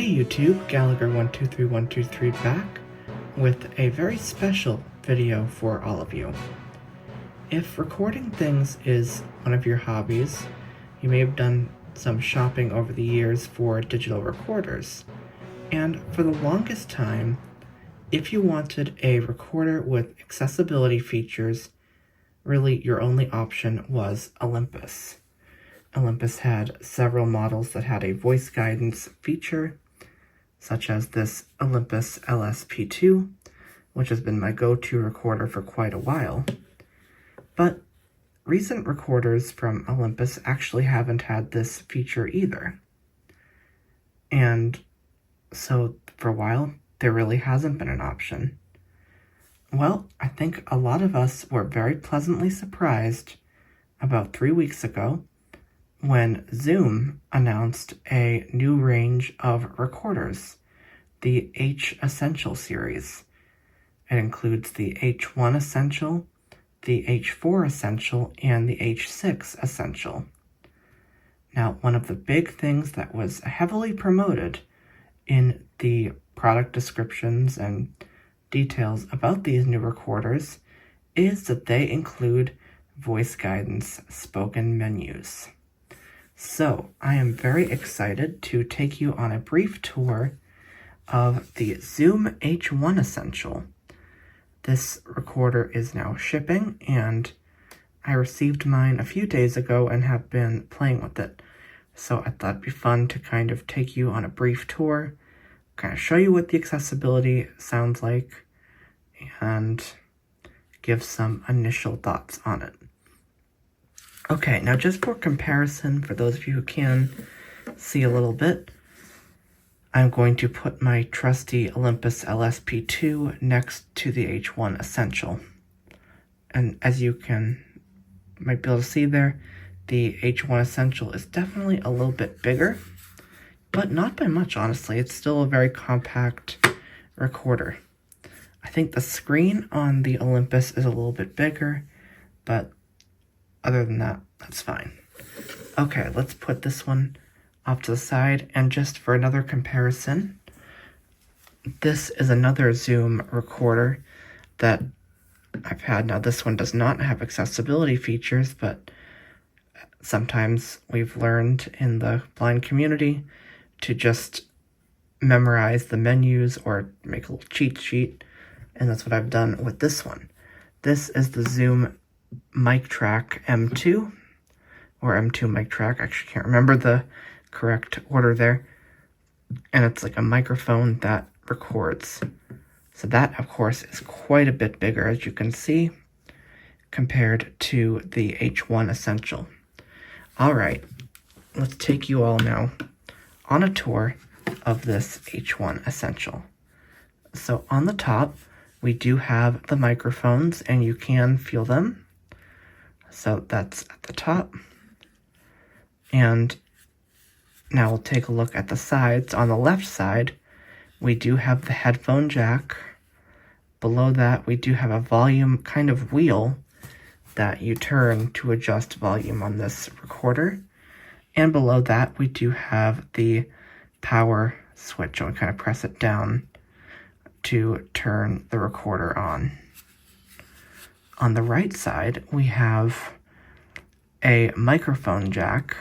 Hey YouTube, Gallagher123123 back with a very special video for all of you. If recording things is one of your hobbies, you may have done some shopping over the years for digital recorders. And for the longest time, if you wanted a recorder with accessibility features, really your only option was Olympus. Olympus had several models that had a voice guidance feature, such as this Olympus LSP2, which has been my go-to recorder for quite a while. But recent recorders from Olympus actually haven't had this feature either. And so for a while, there really hasn't been an option. Well, I think a lot of us were very pleasantly surprised about 3 weeks ago when Zoom announced a new range of recorders, the H Essential series. It includes the H1 Essential, the H4 Essential, and the H6 Essential. Now, one of the big things that was heavily promoted in the product descriptions and details about these new recorders is that they include voice guidance spoken menus. So, I am very excited to take you on a brief tour of the Zoom H1 Essential. This recorder is now shipping, and I received mine a few days ago and have been playing with it. So I thought it'd be fun to kind of take you on a brief tour, kind of show you what the accessibility sounds like, and give some initial thoughts on it. Okay, now just for comparison, for those of you who can see a little bit, I'm going to put my trusty Olympus LSP2 next to the H1 Essential. And as you might be able to see there, the H1 Essential is definitely a little bit bigger, but not by much, honestly. It's still a very compact recorder. I think the screen on the Olympus is a little bit bigger, but other than that, that's fine. Okay, let's put this one off to the side, and just for another comparison, this is another Zoom recorder that I've had. Now, this one does not have accessibility features, but sometimes we've learned in the blind community to just memorize the menus or make a little cheat sheet, and that's what I've done with this one. This is the Zoom Mic Track M2, or M2 Mic Track. I actually can't remember the correct order there. And it's like a microphone that records. So that, of course, is quite a bit bigger, as you can see, compared to the H1 Essential. All right, let's take you all now on a tour of this H1 Essential. So on the top, we do have the microphones, and you can feel them. So that's at the top. And now we'll take a look at the sides. On the left side, we do have the headphone jack. Below that, we do have a volume kind of wheel that you turn to adjust volume on this recorder. And below that, we do have the power switch. I'll kind of press it down to turn the recorder on. On the right side, we have a microphone jack.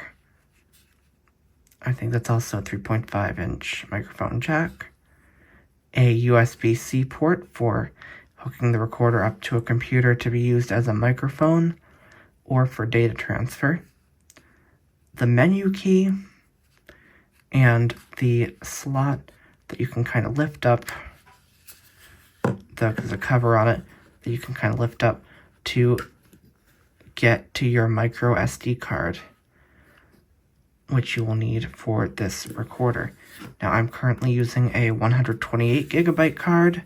I think that's also a 3.5-inch microphone jack. A USB-C port for hooking the recorder up to a computer to be used as a microphone or for data transfer. The menu key and the slot that you can kind of lift up. There's a cover on it that you can kind of lift up to get to your micro SD card, which you will need for this recorder. Now, I'm currently using a 128 gigabyte card,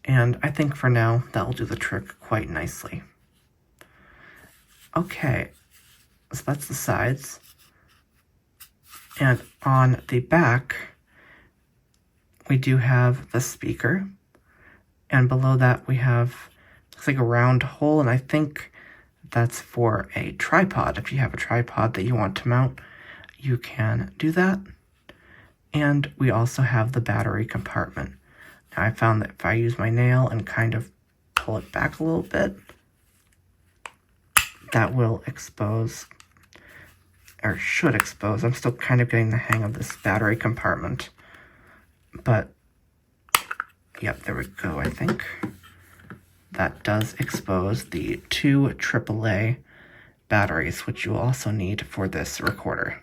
and I think for now that will do the trick quite nicely. Okay, so that's the sides. And on the back, we do have the speaker, and below that we have, looks like a round hole, and I think that's for a tripod. If you have a tripod that you want to mount, you can do that. and we also have the battery compartment. Now I found that if I use my nail and kind of pull it back a little bit, that will expose, or should expose. I'm still kind of getting the hang of this battery compartment, but yep, there we go. I think that does expose the 2 AAA batteries, which you will also need for this recorder.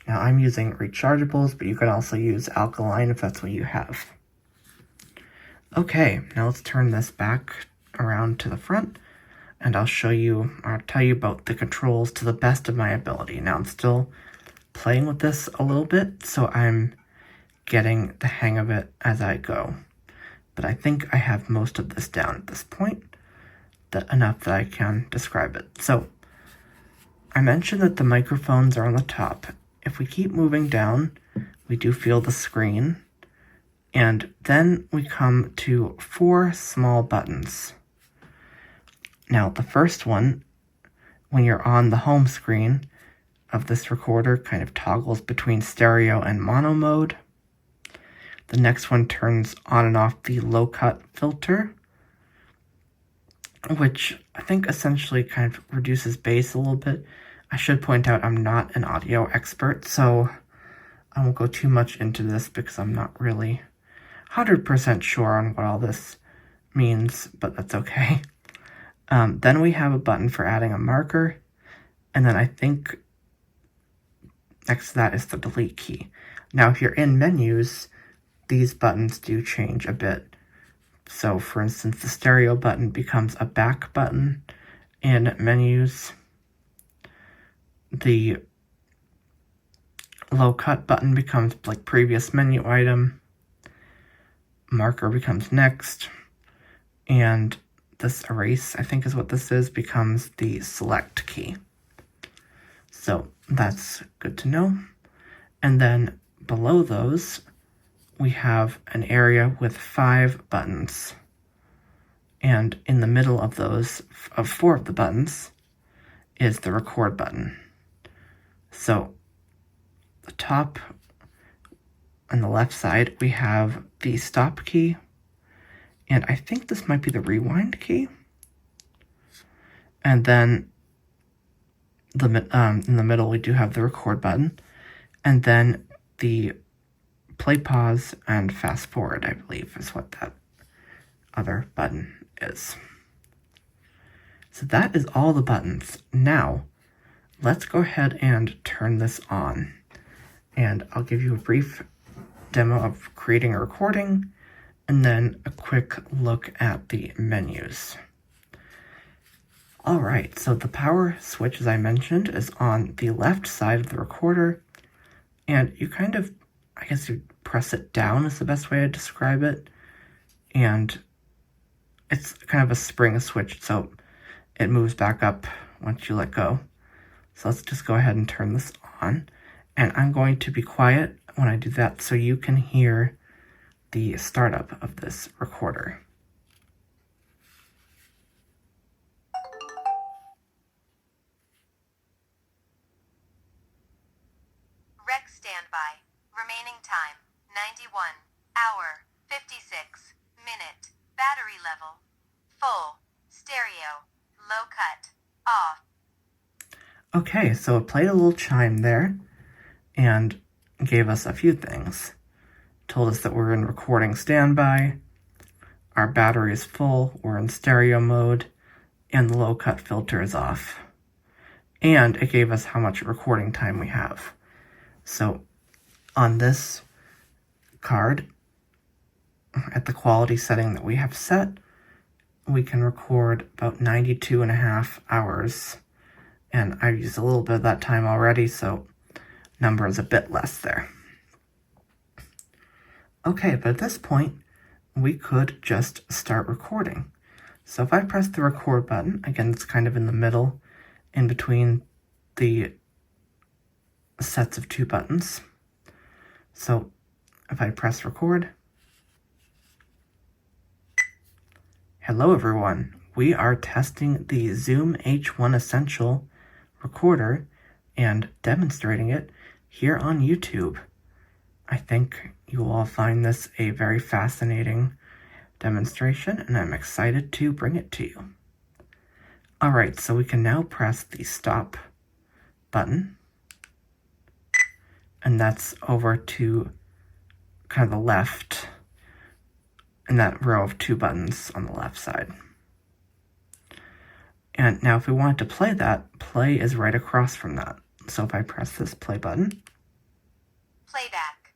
Now I'm using rechargeables, but you can also use alkaline if that's what you have. Okay, now let's turn this back around to the front, and I'll tell you about the controls to the best of my ability. Now I'm still playing with this a little bit, so I'm getting the hang of it as I go. But I think I have most of this down at this point, enough that I can describe it. So I mentioned that the microphones are on the top. If we keep moving down, we do feel the screen, and then we come to 4 small buttons. Now the first one, when you're on the home screen of this recorder, kind of toggles between stereo and mono mode. The next one turns on and off the low cut filter, which I think essentially kind of reduces bass a little bit. I should point out I'm not an audio expert, so I won't go too much into this because I'm not really 100% sure on what all this means, but that's okay. Then we have a button for adding a marker, and then I think next to that is the delete key. Now, if you're in menus, these buttons do change a bit. So, for instance, the stereo button becomes a back button in menus. The low cut button becomes like previous menu item. Marker becomes next. And this erase, I think is what this is, becomes the select key. So that's good to know. And then below those, we have an area with 5 buttons. And in the middle of those, of 4 of the buttons, is the record button. So the top on the left side, we have the stop key, and I think this might be the rewind key. And then in the middle, we do have the record button, and then the play, pause, and fast forward, I believe, is what that other button is. So that is all the buttons. Now, let's go ahead and turn this on, and I'll give you a brief demo of creating a recording, and then a quick look at the menus. All right, so the power switch, as I mentioned, is on the left side of the recorder, and you kind of, I guess you press it down is the best way to describe it, and it's kind of a spring switch, so it moves back up once you let go. So let's just go ahead and turn this on, and I'm going to be quiet when I do that so you can hear the startup of this recorder. Rec standby. Remaining time, 91 hour, 56 minute. Battery level, full. Stereo, low cut, off. Okay, so it played a little chime there and gave us a few things. Told us that we're in recording standby, our battery is full, we're in stereo mode, and the low cut filter is off. And it gave us how much recording time we have. So on this card, at the quality setting that we have set, we can record about 92.5 hours. And I've used a little bit of that time already, so number is a bit less there. Okay, but at this point, we could just start recording. So if I press the record button, again, it's kind of in the middle, in between the sets of 2 buttons. So if I press record, hello everyone, we are testing the Zoom H1 Essential recorder and demonstrating it here on YouTube. I think you will all find this a very fascinating demonstration, and I'm excited to bring it to you. Alright, so we can now press the stop button, and that's over to kind of the left in that row of 2 buttons on the left side. And now if we wanted to play that, play is right across from that. So if I press this play button. Playback.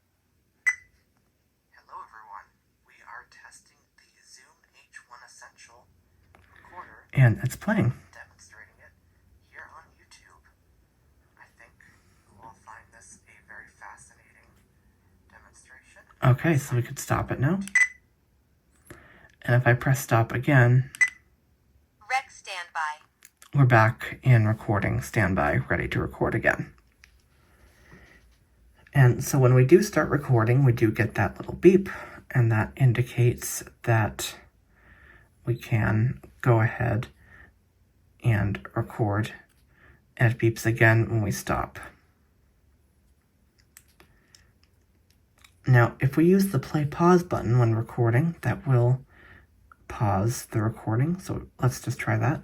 Hello everyone, we are testing the Zoom H1 Essential recorder. And it's playing. Demonstrating it here on YouTube. I think you will find this a very fascinating demonstration. Okay, so we could stop it now. And if I press stop again, Rec standby. we're back in recording standby, ready to record again. And so when we do start recording, we do get that little beep, and that indicates that we can go ahead and record, and it beeps again when we stop. Now, if we use the play pause button when recording, that will pause the recording, so let's just try that.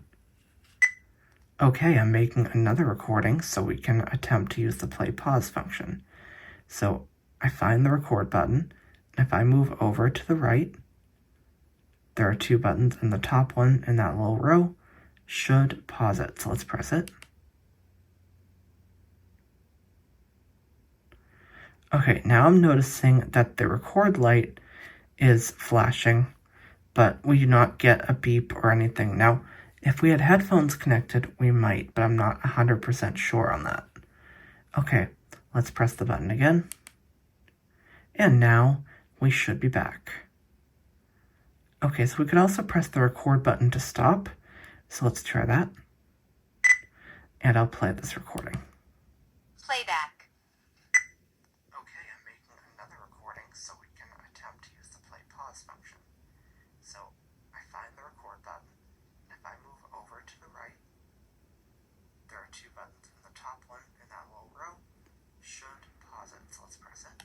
Okay, I'm making another recording, so we can attempt to use the play pause function. So I find the record button, and if I move over to the right, there are 2 buttons, and the top one in that little row should pause it. So let's press it. Okay, now I'm noticing that the record light is flashing, but we do not get a beep or anything. Now, if we had headphones connected, we might, but I'm not 100% sure on that. Okay, let's press the button again. And now we should be back. Okay, so we could also press the record button to stop. So let's try that. And I'll play this recording. Playback. Okay, I'm making another recording so we can attempt to use the play pause function. So I find the record button, and if I move over to the right, there are 2 buttons, and the top one in that little row should pause it. So let's press it.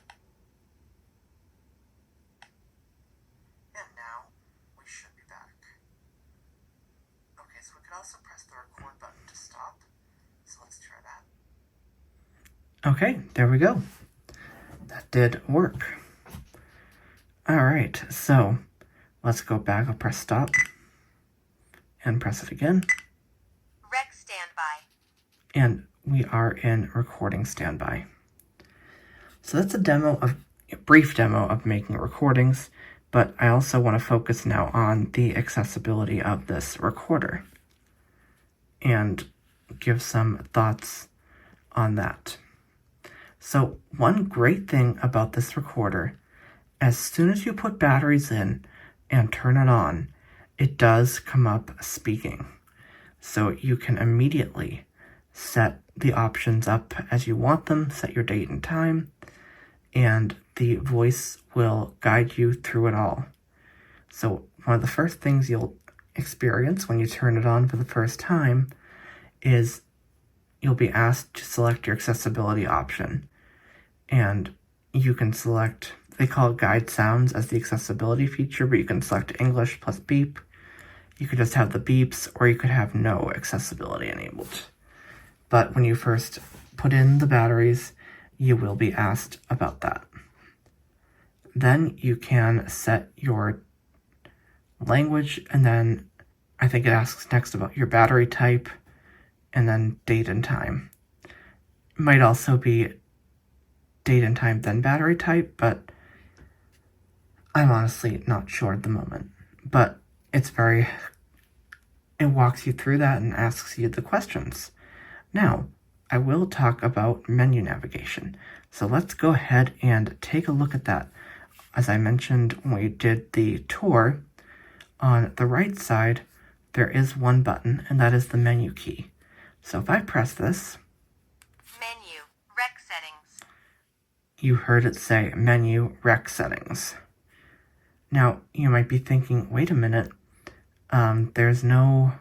And now we should be back. Okay, so we could also press the record button to stop. So let's try that. Okay, there we go. That did work. Alright, so let's go back. I'll press stop and press it again. Rec standby. And we are in recording standby. So that's a brief demo of making recordings, but I also want to focus now on the accessibility of this recorder and give some thoughts on that. So one great thing about this recorder, as soon as you put batteries in and turn it on, it does come up speaking. So you can immediately set the options up as you want them, set your date and time, and the voice will guide you through it all. So one of the first things you'll experience when you turn it on for the first time is you'll be asked to select your accessibility option. And you can select, they call it guide sounds as the accessibility feature, but you can select English plus beep. You could just have the beeps, or you could have no accessibility enabled. But when you first put in the batteries, you will be asked about that. Then you can set your language, and then I think it asks next about your battery type, and then date and time. It might also be date and time, then battery type, but I'm honestly not sure at the moment. But it walks you through that and asks you the questions. Now, I will talk about menu navigation. So let's go ahead and take a look at that. As I mentioned when we did the tour, on the right side, there is one button, and that is the menu key. So if I press this, Menu. Rec settings. you heard it say menu rec settings. Now, you might be thinking, wait a minute, there's no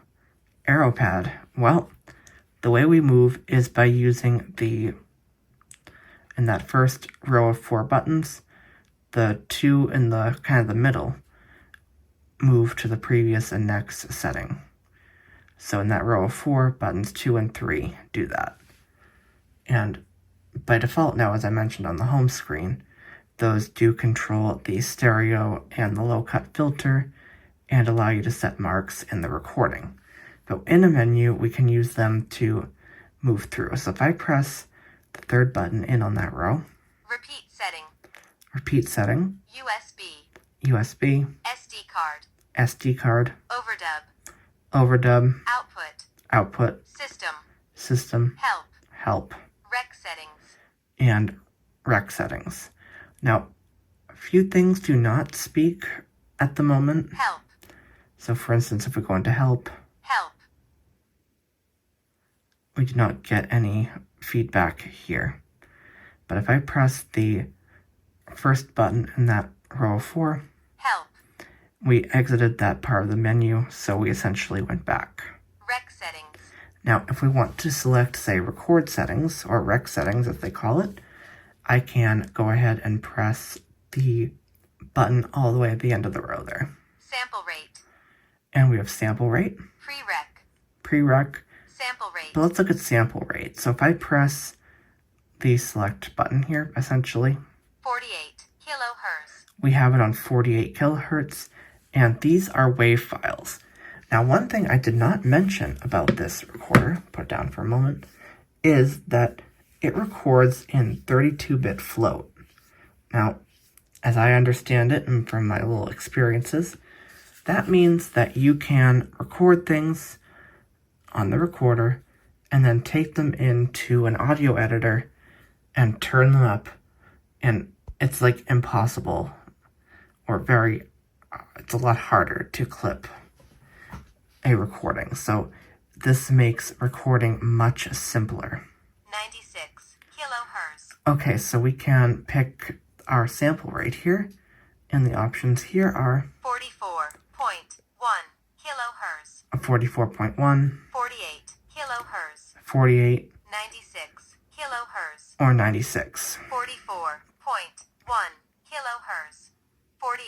arrow pad. Well, the way we move is by using the in that first row of 4 buttons, the 2 in the kind of the middle move to the previous and next setting. So in that row of 4, buttons 2 and 3 do that. And by default now, as I mentioned on the home screen, those do control the stereo and the low cut filter and allow you to set marks in the recording. But in a menu, we can use them to move through. So if I press the 3rd button in on that row, Repeat setting. repeat setting, USB. USB, SD card. SD card, Overdub. overdub, Output. output, System. system, Help. help, Rec settings. and rec settings. Now, a few things do not speak at the moment. Help. So for instance, if we go into help, Help. we do not get any feedback here. But if I press the first button in that row of 4, Help. we exited that part of the menu, so we essentially went back. Rec settings. Now, if we want to select, say, record settings, or rec settings as they call it, I can go ahead and press the button all the way at the end of the row there. Sample rate. And we have sample rate, Pre-rec. pre-rec, Sample rate. but let's look at sample rate. So if I press the select button here, essentially, 48 kilohertz. we have it on 48 kilohertz, and these are WAV files. Now, one thing I did not mention about this recorder, put it down for a moment, is that it records in 32-bit float. Now, as I understand it, and from my little experiences, that means that you can record things on the recorder and then take them into an audio editor and turn them up, and it's like impossible, or it's a lot harder to clip a recording. So this makes recording much simpler. 96 kilohertz. Okay, so we can pick our sample rate here, and the options here are 44.1 kilohertz. 44.1, 48 kilohertz. 48, 96 kilohertz. or 96. 44.1 kilohertz. 48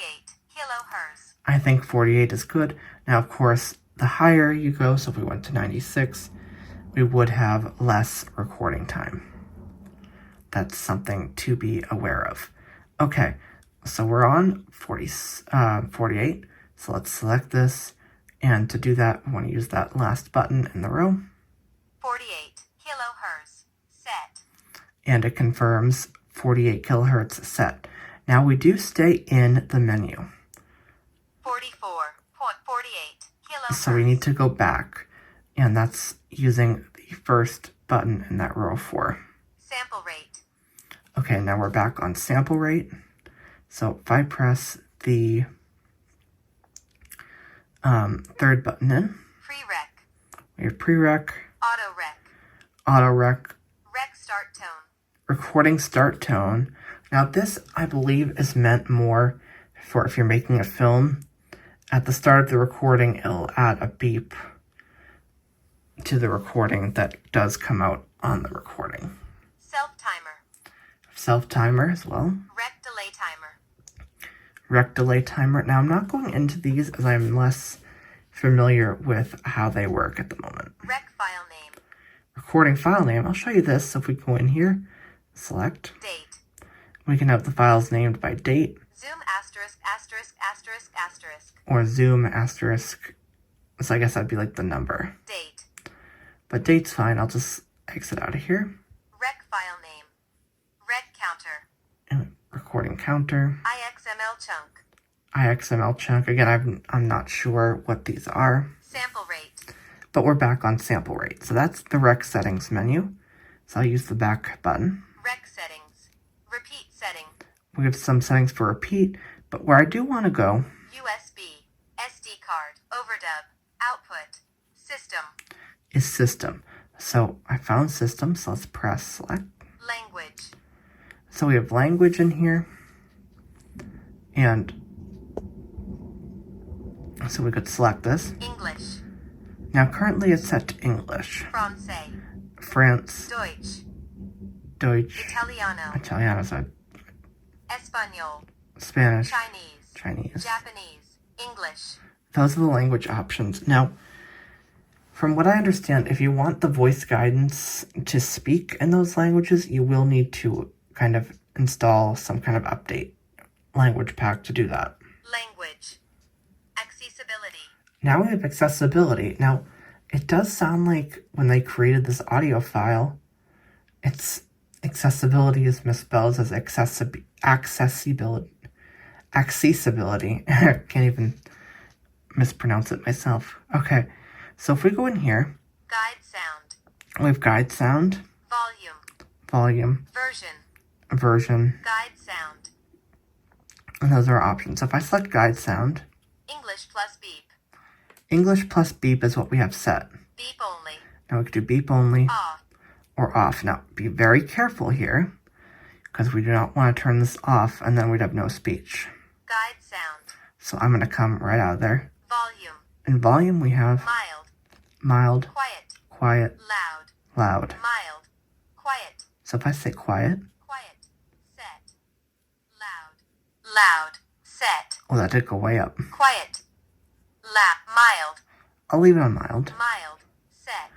kilohertz. I think 48 is good. Now, of course, the higher you go, so if we went to 96, we would have less recording time. That's something to be aware of. Okay, so we're on 48, so let's select this, and to do that, we want to use that last button in the row, 48 kilohertz. Set. and it confirms 48 kilohertz set. Now we do stay in the menu, 44.48 kilohertz. so we need to go back, and that's using the first button in that row 4. Sample rate. Okay, now we're back on sample rate. So if I press the 3rd button in, Pre-rec. we have pre-rec, Auto-rec. auto-rec, Rec start tone. recording start tone. Now this, I believe, is meant more for if you're making a film. At the start of the recording, it'll add a beep to the recording that does come out on the recording. Self-timer. Self-timer as well. Rec delay timer. Rec delay timer. Now I'm not going into these as I'm less familiar with how they work at the moment. Rec file name. Recording file name, I'll show you this. So if we go in here, select, Date. we can have the files named by date, Zoom asterisk asterisk asterisk asterisk. or zoom asterisk, so I guess that'd be like the number. Date. But date's fine, I'll just exit out of here. Rec file name. Rec counter. And recording counter, IXML chunk. IXML chunk. Again, I'm not sure what these are, Sample rate. but we're back on sample rate. So that's the rec settings menu. So I'll use the back button. Rec settings. Repeat setting. We have some settings for repeat, but where I do want to go USB. SD card. Overdub. Output. System. is system. So I found system, so let's press select. Language. So we have language in here, and so we could select this. English. Now currently it's set to English. Francais. France, Deutsch. Deutsch. Italiano. Italiano, so Espanol. Spanish. Chinese. Chinese. Japanese. English. Those are the language options. Now, from what I understand, if you want the voice guidance to speak in those languages, you will need to kind of install some kind of update language pack to do that. Language. Accessibility. Now we have accessibility. Now, it does sound like when they created this audio file, it's accessibility is misspelled as accessibility. Accessibility. I can't even mispronounce it myself. Okay, so if we go in here, Guide sound. we have guide sound, volume, version, Guide sound. and those are our options. So if I select guide sound, English plus beep. English plus beep is what we have set. Beep only. Now we could do beep only Off. or off. Now be very careful here because we do not want to turn this off and then we'd have no speech. Guide sound. So I'm going to come right out of there. Volume. In volume we have Mild. mild, Quiet. quiet, Loud. loud. Mild. Quiet. So if I say quiet, Quiet. Set. Loud. Loud. Set. oh, that did go way up. Quiet. Mild. I'll leave it on mild. Mild. Set.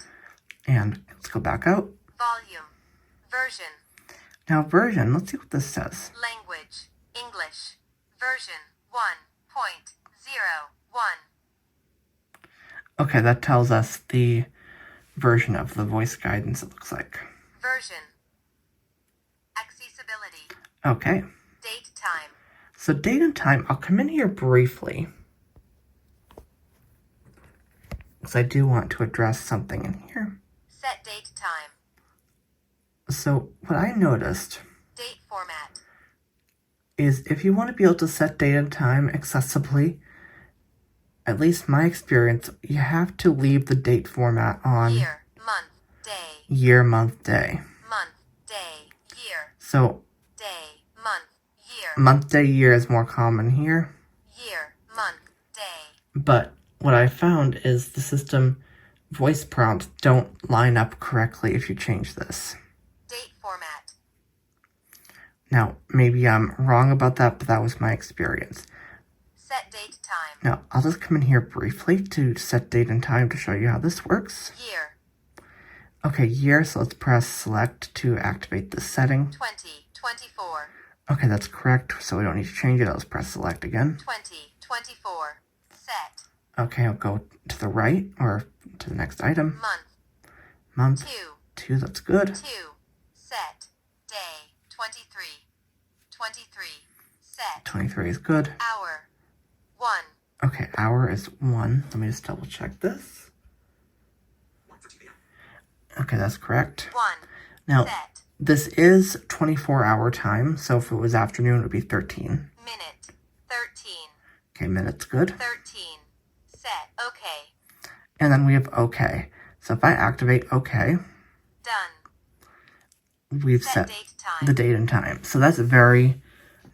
And let's go back out. Volume. Version. Now version, let's see what this says. Language. English. Version 1.01. Okay, that tells us the version of the voice guidance, it looks like. Version. Accessibility. Okay, Date time. so date and time, I'll come in here briefly, because I do want to address something in here. Set date time. So what I noticed Date format. is if you want to be able to set date and time accessibly, at least my experience, you have to leave the date format on Year. Month. Day. year, month, day. Month. Day. Year. So Day. Month. Year. month, day, year is more common here. Year. Month. Day. But what I found is the system voice prompts don't line up correctly if you change this. Date format. Now, maybe I'm wrong about that, but that was my experience. Set date time. Now, I'll just come in here briefly to set date and time to show you how this works. Year. Okay, year, so let's press select to activate this setting. 2024. Okay, that's correct, so we don't need to change it. Let's press select again. 2024. Set. Okay, I'll go to the right, or to the next item. Month. Month. 2. 2, that's good. 2. Set. Day. 23. 23. Set. 23 is good. Hour. 1. Okay, hour is 1. Let me just double check this. Okay, that's correct. 1. Now, Set. this is 24-hour time, so if it was afternoon, it would be 13. Minute. 13. Okay, minutes, good. 13. Set. Okay. And then we have OK. So if I activate OK, Done. we've Set set date time. the date and time. So that's very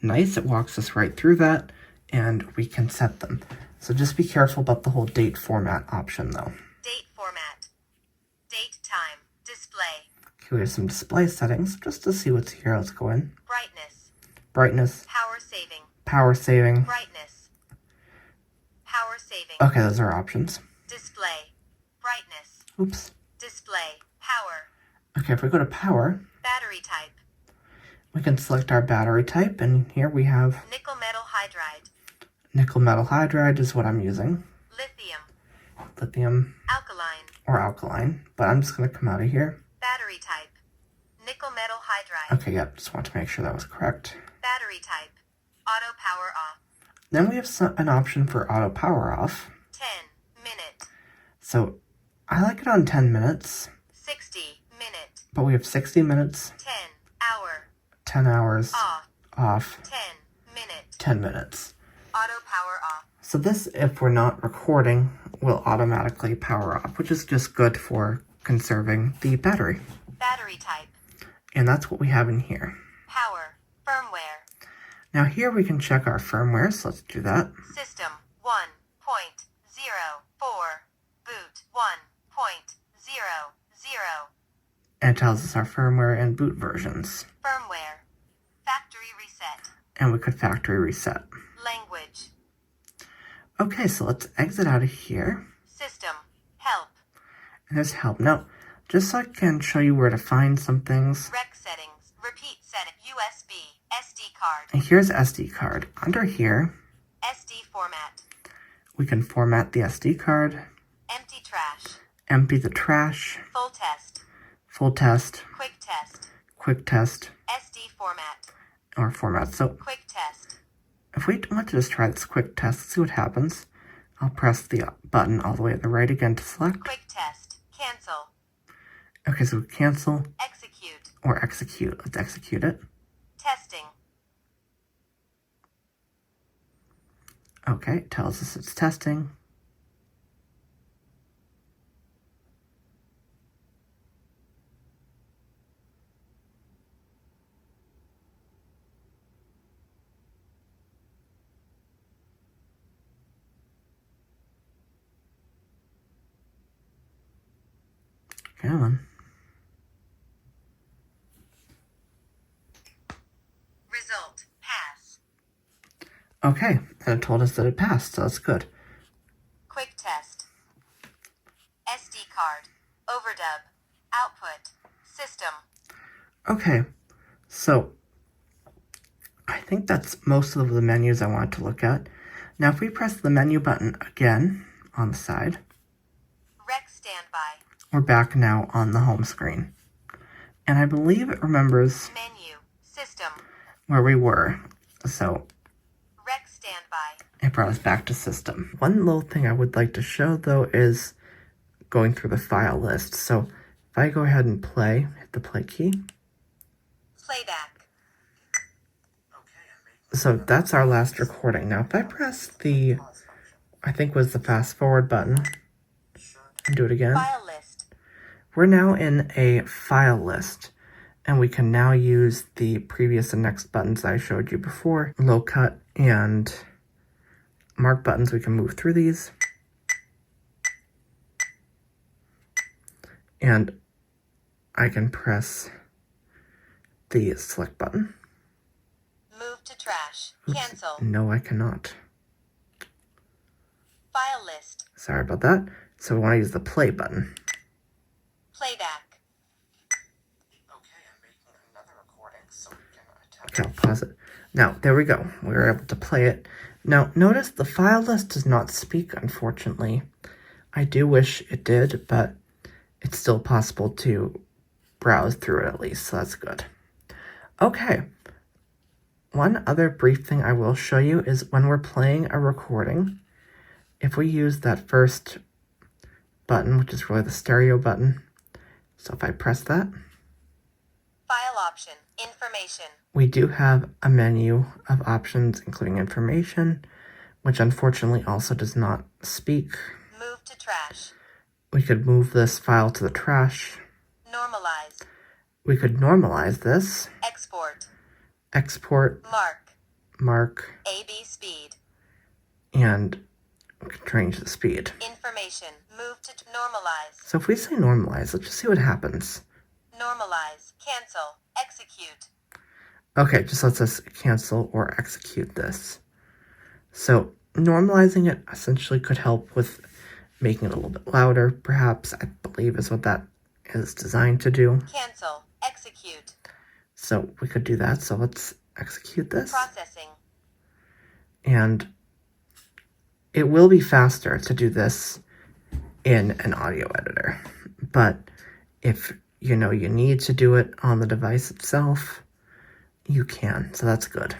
nice. It walks us right through that, and we can set them. So just be careful about the whole date format option, though. Date format. Date time. Display. Okay, we have some display settings just to see what's here. Let's go in. Brightness. Brightness, Power saving. power saving. Brightness. Power saving. Okay, those are options. Display. Brightness. Oops. Display. Power. Okay, if we go to power, Battery type. we can select our battery type, and here we have Nickel metal hydride. nickel metal hydride is what I'm using. Lithium. Lithium Alkaline. or alkaline, but I'm just going to come out of here. Battery type. Nickel metal hydride. Okay, yep, just want to make sure that was correct. Battery type. Auto power off. Then we have an option for auto power off. 10 minute. So I like it on 10 minutes, 60 minute. but we have 60 minutes, 10 hour. 10 hours Off. off, 10 minute. 10 minutes. Auto power off. So this, if we're not recording, will automatically power off, which is just good for conserving the battery. Battery type. And that's what we have in here. Power. Firmware. Now here we can check our firmware, so let's do that. System 1.04. Boot 1.00. And it tells us our firmware and boot versions. Firmware. Factory reset. And we could factory reset. Language. Okay, so let's exit out of here. System. Help. And there's help. Now, just so I can show you where to find some things. Rec settings. Repeat setting. USB. SD card. And here's SD card. Under here, SD format. we can format the SD card, Empty trash. empty the trash, Full test. full test, Quick test. quick test, SD format. or format. So Quick test. if we want to just try this quick test, see what happens. I'll press the button all the way at the right again to select. Quick test. Cancel. Okay, so cancel Execute. or execute. Let's execute it. Testing. Okay, it tells us it's testing. Come on. Result. Pass. Okay, and it told us that it passed, so that's good. Quick test. SD card. Overdub. Output. System. Okay, so I think that's most of the menus I wanted to look at. Now if we press the menu button again on the side, Rec standby. we're back now on the home screen. And I believe it remembers Menu. System. where we were, so Rec standby. it brought us back to system. One little thing I would like to show though is going through the file list. So if I go ahead and play, hit the play key. Playback. So that's our last recording. Now if I press the, I think was the fast forward button, and do it again, File list. we're now in a file list. And we can now use the previous and next buttons I showed you before. Low cut and mark buttons, we can move through these. And I can press the select button. Move to trash. Oops. Cancel. No, I cannot. File list. Sorry about that. So we want to use the play button. Playback. Okay, I'll pause it. Now, there we go. We were able to play it. Now, notice the file list does not speak, unfortunately. I do wish it did, but it's still possible to browse through it at least, so that's good. Okay. One other brief thing I will show you is when we're playing a recording, if we use that first button, which is really the stereo button, so if I press that, File option. Information. we do have a menu of options, including information, which unfortunately also does not speak. Move to trash. We could move this file to the trash. Normalize. We could normalize this, Export. export, Mark. mark, AB speed. and we can change the speed. Information. Move to normalize. So if we say normalize, let's just see what happens. Normalize. Cancel. Execute. Okay, it just lets us cancel or execute this. So normalizing it essentially could help with making it a little bit louder, perhaps, I believe is what that is designed to do. Cancel. Execute. So we could do that. So let's execute this. Processing. And it will be faster to do this in an audio editor. But if you know you need to do it on the device itself, you can. So that's good.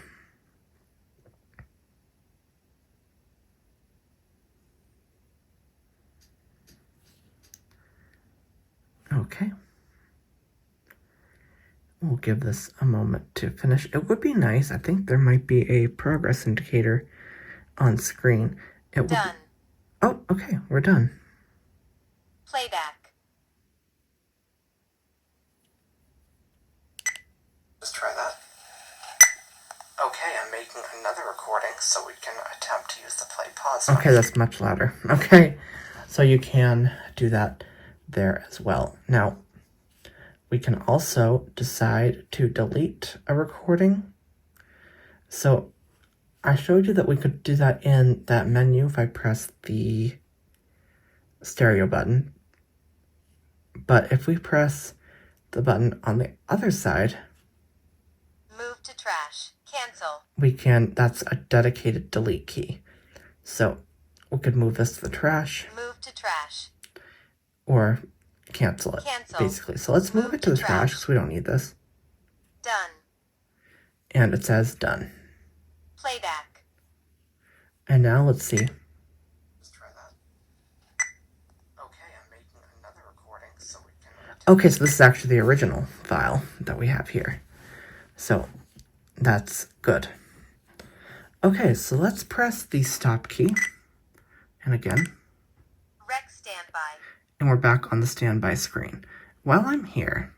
Okay. We'll give this a moment to finish. It would be nice. I think there might be a progress indicator on screen. It would Done. Oh, okay. We're done. Playback. Let's try that. Okay, I'm making another recording so we can attempt to use the play pause. Okay, that's much louder. Okay, so you can do that there as well. Now, we can also decide to delete a recording. So I showed you that we could do that in that menu if I press the stereo button. But if we press the button on the other side, Move to trash. Cancel. we can, that's a dedicated delete key. So we could move this to the trash. Move to trash. Or cancel it, Cancel. basically. So let's move it to the trash because we don't need this. Done. And it says done. Playback. And now let's see. Let's try that. Okay, I'm making another recording so we can... Okay, so this is actually the original file that we have here. So that's good. Okay, so let's press the stop key. And again. Rec standby. And we're back on the standby screen. While I'm here,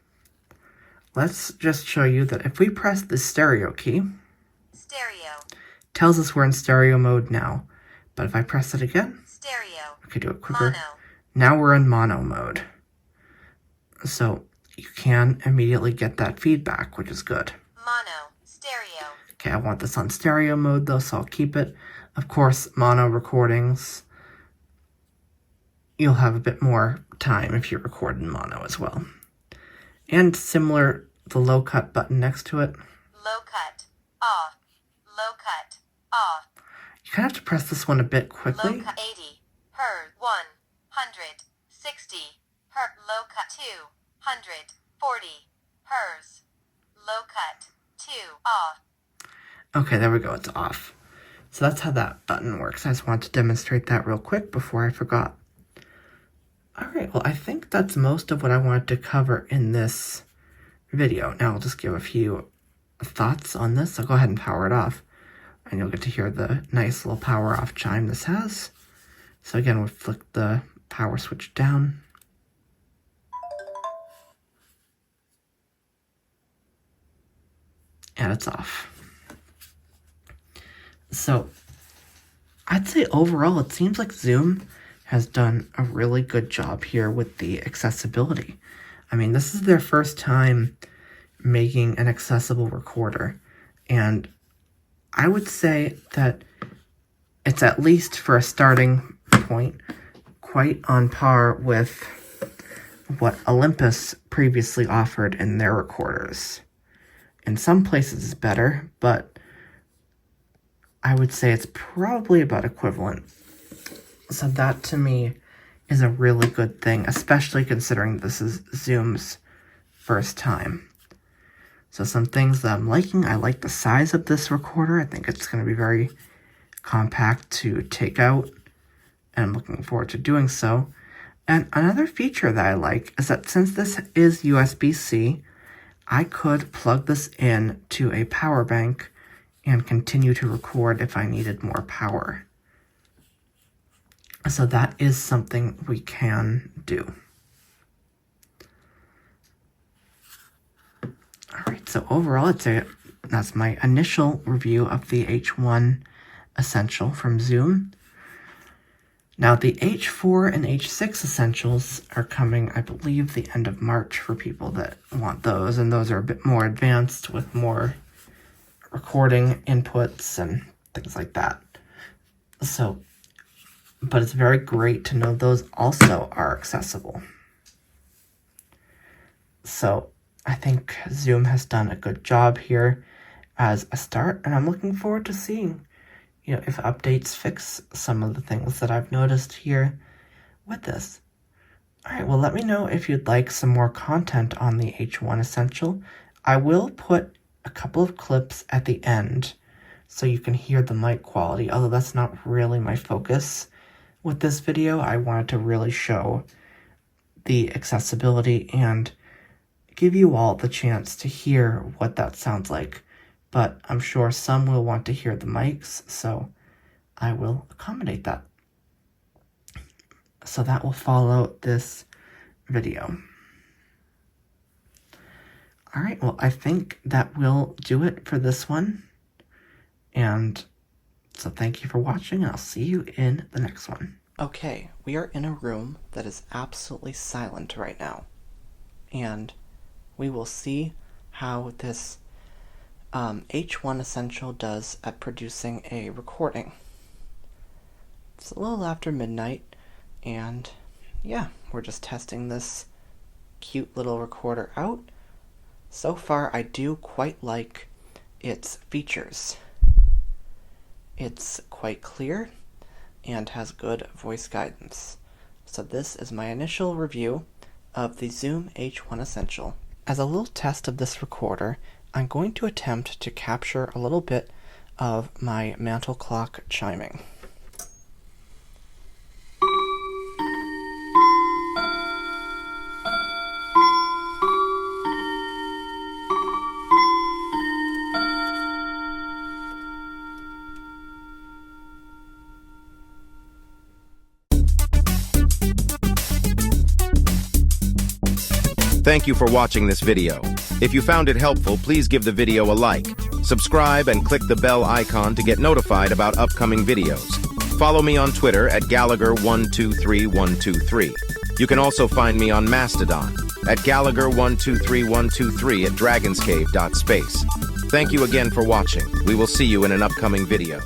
let's just show you that if we press the stereo key, stereo tells us we're in stereo mode now. But if I press it again, stereo. I could do it quicker. Mono. Now we're in mono mode. So you can immediately get that feedback, which is good. Mono. Stereo. Okay, I want this on stereo mode though, so I'll keep it. Of course, mono recordings, you'll have a bit more time if you record in mono as well. And similar, the low cut button next to it. Low cut. Off. Low cut. Off. You kind of have to press this one a bit quickly. Low cut 80. Hertz. 160. Hertz. Low cut 240. Hertz. Low cut 2. Off. Okay, there we go, it's off. So that's how that button works. I just wanted to demonstrate that real quick before I forgot. Alright, well I think that's most of what I wanted to cover in this video. Now I'll just give a few thoughts on this. I'll go ahead and power it off. And you'll get to hear the nice little power off chime this has. So again, we'll flick the power switch down. And it's off. So I'd say overall it seems like Zoom has done a really good job here with the accessibility. I mean, this is their first time making an accessible recorder, and I would say that it's, at least for a starting point, quite on par with what Olympus previously offered in their recorders. In some places it's better, but I would say it's probably about equivalent. So that to me is a really good thing, especially considering this is Zoom's first time. So some things that I'm liking, I like the size of this recorder. I think it's going to be very compact to take out, and I'm looking forward to doing so. And another feature that I like is that since this is USB-C, I could plug this in to a power bank and continue to record if I needed more power. So that is something we can do. Alright, so overall, that's my initial review of the H1 Essential from Zoom. Now, the H4 and H6 Essentials are coming, I believe, the end of March for people that want those, and those are a bit more advanced with more recording inputs and things like that. So, but it's very great to know those also are accessible. So I think Zoom has done a good job here as a start, and I'm looking forward to seeing, if updates fix some of the things that I've noticed here with this. Alright, well, let me know if you'd like some more content on the H1 Essential. I will put a couple of clips at the end so you can hear the mic quality, although that's not really my focus with this video. I wanted to really show the accessibility and give you all the chance to hear what that sounds like. But I'm sure some will want to hear the mics, so I will accommodate that. So that will follow this video. Alright, well, I think that will do it for this one. And so thank you for watching, and I'll see you in the next one. Okay, we are in a room that is absolutely silent right now. And we will see how this H1 Essential does at producing a recording. It's a little after midnight, and yeah, we're just testing this cute little recorder out. So far, I do quite like its features. It's quite clear and has good voice guidance. So this is my initial review of the Zoom H1 Essential. As a little test of this recorder, I'm going to attempt to capture a little bit of my mantle clock chiming. Thank you for watching this video. If you found it helpful, please give the video a like, subscribe, and click the bell icon to get notified about upcoming videos. Follow me on Twitter at Gallagher123123. You can also find me on Mastodon at Gallagher123123 at dragonscave.space. Thank you again for watching. We will see you in an upcoming video.